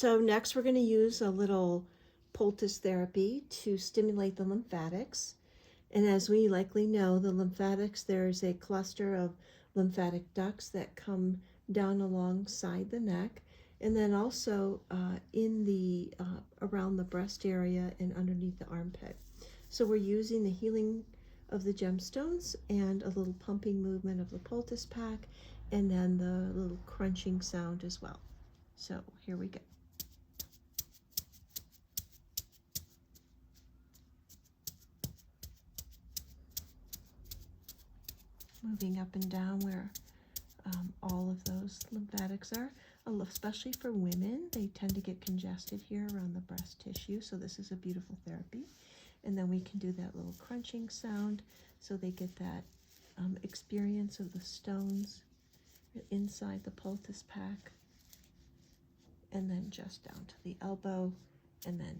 So next we're going to use a little poultice therapy to stimulate the lymphatics. And as we likely know, the lymphatics, there's a cluster of lymphatic ducts that come down alongside the neck, and then also in the around the breast area and underneath the armpit. So we're using the healing of the gemstones and a little pumping movement of the poultice pack, and then the little crunching sound as well. So here we go. Moving up and down where all of those lymphatics are, especially for women. They tend to get congested here around the breast tissue, so this is a beautiful therapy. And then we can do that little crunching sound so they get that experience of the stones inside the poultice pack, and then just down to the elbow, and then